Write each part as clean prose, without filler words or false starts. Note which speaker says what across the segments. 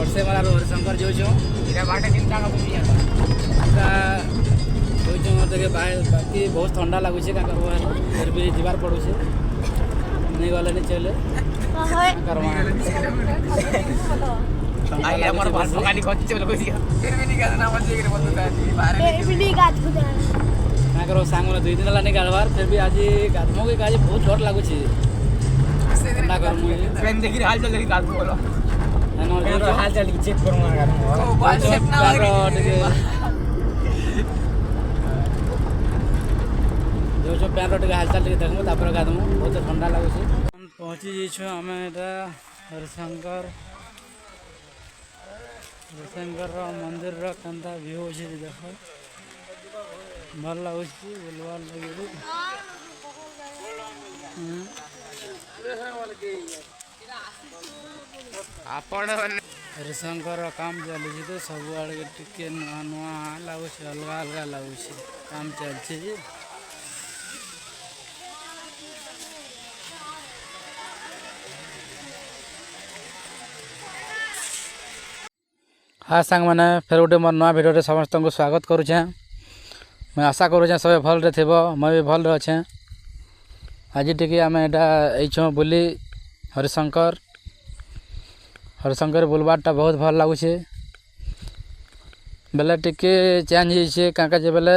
Speaker 1: ବର୍ଷେ ମାରାରୁ ହରିଶଙ୍କର ଯାଉଛୁ ଯାଉଛୁ ଟିକେ ବାକି ବହୁତ ଥଣ୍ଡା ଲାଗୁଛି କାଁ କର୍ବ ଫେର୍ ବି ଯିବାର ପଡ଼ୁଛି ନେଇ ଗଲେନି ଚଲେ କର୍ମା ତାଙ୍କର ସାଙ୍ଗମାନେ 2 ଦିନ ହେଲାନି ଗାଧବାର ଫେର୍ ବି ଆଜି ଗାଧମୁ କି କାଜି ବହୁତ ଡର ଲାଗୁଛି ଥଣ୍ଡା କର୍ମୁ
Speaker 2: देखी हाल चल देखी काट बोलो हाल चल चेक करूँ
Speaker 1: ଟିକେ जो पैंट टे हालचाल टे देखमु तापर गाधमु बहुत ठंडा लगुच पहुँची जाइछु आम एटा हरिशंकर मंदिर केन्ता व्यू अच्छे देख भल लगुच बुलवार लगे हरिशंकर काम चली तो सब आड़े टे नुआ नुआ लगुच अलग अलग लगुच काम चलছে हाँ सांग मैंने फिर गोटे मोर नुआ भिडियो समस्त को स्वागत करुचे मैं आशा करुचे सब भल थे मैं भी भल अच्छे आज टी आम यहाँ बुली हरिशंकर बुलबारटा बहुत भल लगुच बेले टिके चेंज हो क्या बेले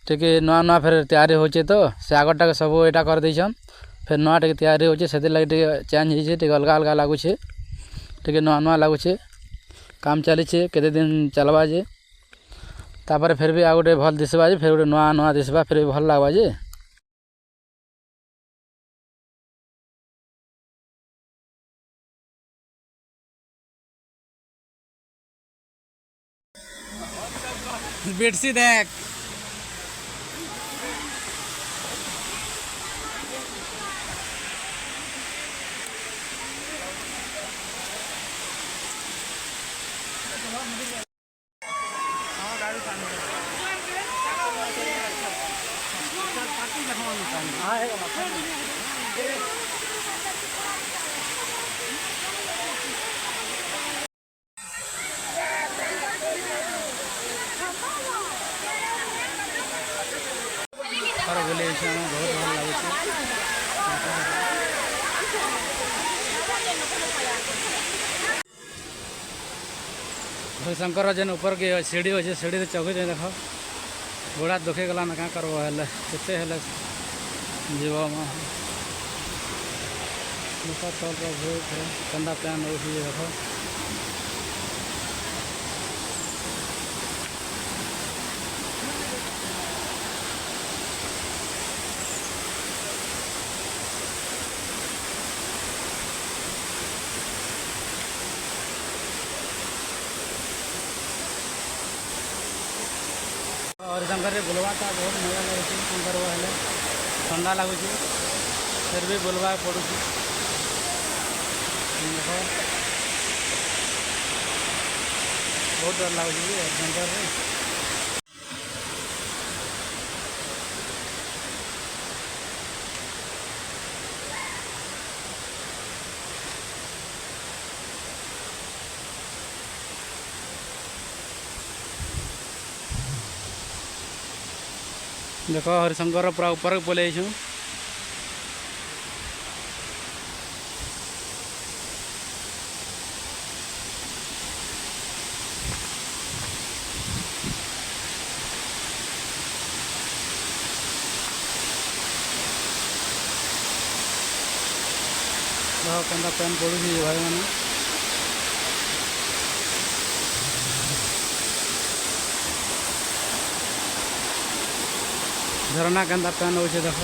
Speaker 1: टी नुआ नुआ फिर तैयारी होचे तो से आगटा सब यहाँ कर देछन फिर नुआ टे तैयारी होचे से लगे चेंज हो अलग अलग लगुच टे नुआ नुआ लगुच काम चली केते दिन चलवा जे तापर फिर भी आ गोटे भल दिसवा जे फिर गोटे नुआ नुआ दिसवा फिर भी भल लगवा जे बेडसी देख बोले बहुत भल लगे हरिशंकर जेन ऊपर के सीढ़ी अच्छे सीढ़ी चौकी देख गोड़ा दुखे गला ना क्या करब हेले जीव ठंडा पैन देख हरिशंकर बुलवाटा बहुत मजा लगे ठंडा लगुच फिर भी बुलवा पड़ू बहुत डर लगुच हरिशंकर देख हरिशंकर पूरा ऊपर पलि देख केन्ता पैन पड़ू भाई मैंने झरना केन्ता पैन हो देख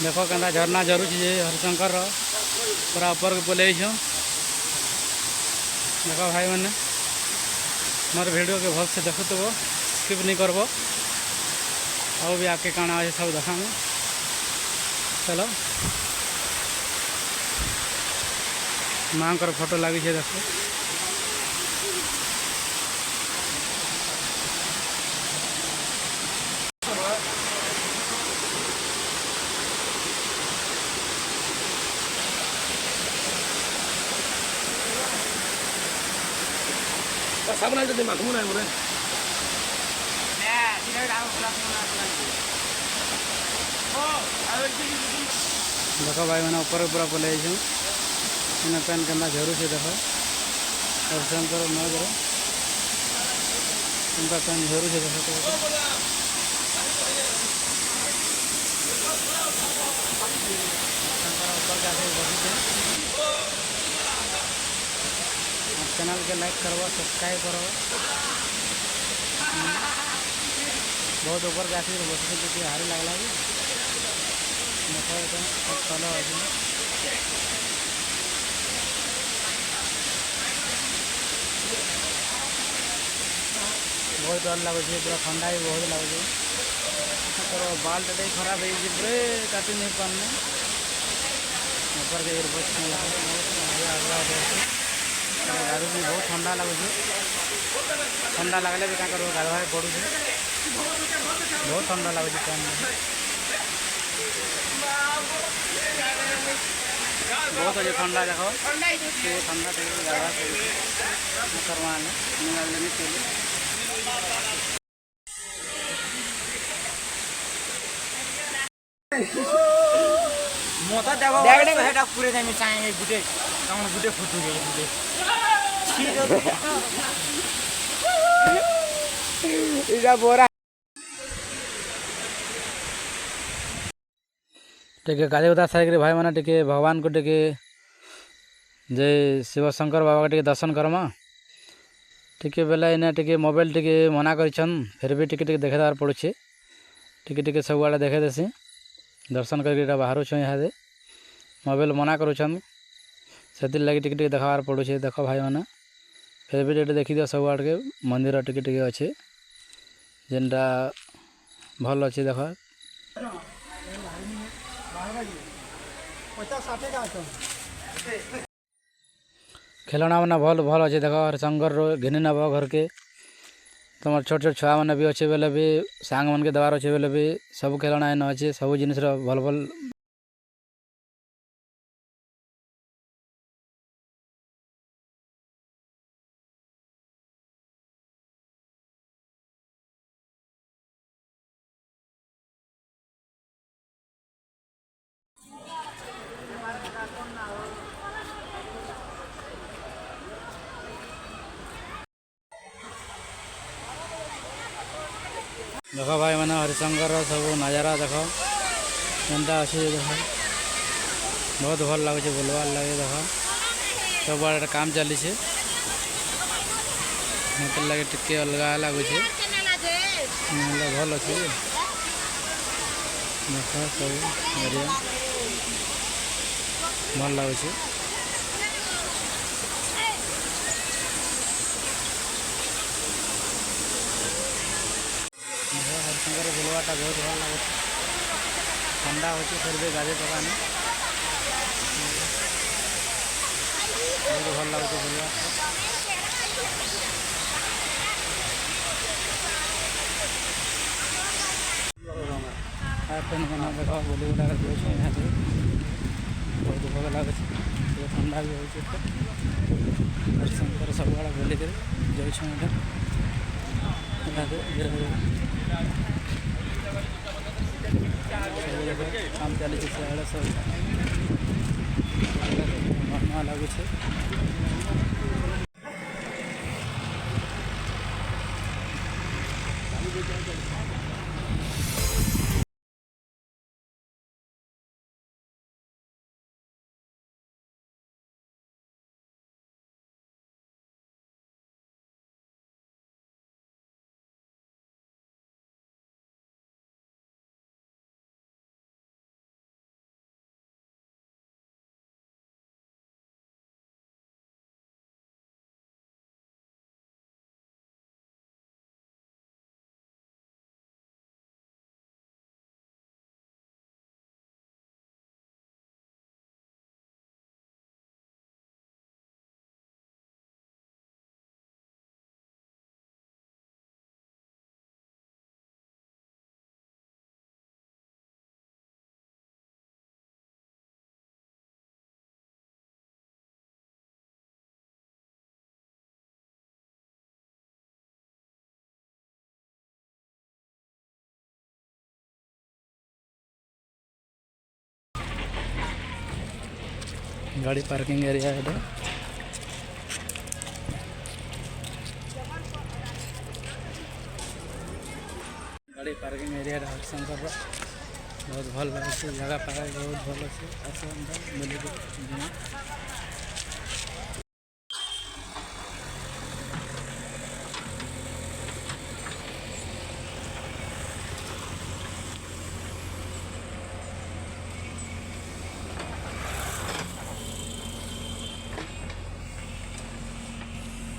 Speaker 1: देख के झरना झरुची हरिशंकर पूरा ऊपर के पलैछ देख भाई मैंने मोर वीडियो के भल से देखुव स्किप नहीं करब आउ भी आगे काଣା अच्छे सब देखा चलो माँ को फोटो लगी है देख
Speaker 2: साबुन आइले दे माथुम नाइ मोरे
Speaker 1: देख भाई मैंने ऊपर पूरा पलैछ पेन के झरू से देख हरिशंकर नगर पेन झरू से देख चैनल के लाइक करवा सब्सक्राइब करो बहुत ऊपर के आसिक बस हारी लगला चलो बहुत डर लगुच पूरा ठंडा भी बहुत लगुच तो बाल टे खराब हो पूरे काटी नहीं पारने ऊपर के गाड़ी भी बहुत ठंडा लगुच ठंडा लगले भी क्या गाधवा पड़ू बहुत ठंडा लगुच पेन बहुत अच्छे ठंडा देख ठंडा गाधवा
Speaker 2: मोता देखो हेटा पूरे टाइम चाहेंगे गुटे कौन गुटे फुटू गए गुटे इजा बोरा
Speaker 1: टे गाधी उदा सारी भाई मैंने टे भगवान को टे जय शिव शंकर बाबा के दर्शन करमा टे बेला इन्हें टे मोबाइल टे मना कर फिर भी टे देखेदार पड़े टे सब आड़े देखे देसी दर्शन करके बाहर यहाँ मोबाइल मना करुँच से लगे टे देखार पड़े देख भाई मैंने फिर भी टे देखी दियो सब आड़ के मंदिर टे अच्छे जेनटा भल अच्छे देख खेलना मैंने भल भल अच्छे देख हरिशंकर घिनी नब घर के तुम छोट छोट छुआ मैंने भी अच्छे बेले भी सांग मन के देवार अच्छे बेले भी सब खेलना इन अच्छे सब जिन भल भल देख भाई मैंने हरिशंकर सब नजारा देख एंता अच्छे देख बहुत भल लगे बुलवार लगे देख सब आड़े काम चली लगे टिके अलग लगुच भल अच्छे देख सब एरिया भल लगुच हरिशंकर बुलवाटा बहुत भल लगे ठंडा हो फिर भी गाड़ी पकाने बहुत भल लगे बुलवा देख बुली बुला यहाँ बहुत भल लगे ठंडा भी हो हरिशंकर सब आड़े बुलिक काम चली सब लगुच गाड़ी पार्किंग एरिया है इधर। गाड़ी पार्किंग एरिया हरिशंकर बहुत भल लगे जगह पार्क बहुत भल अच्छे बुले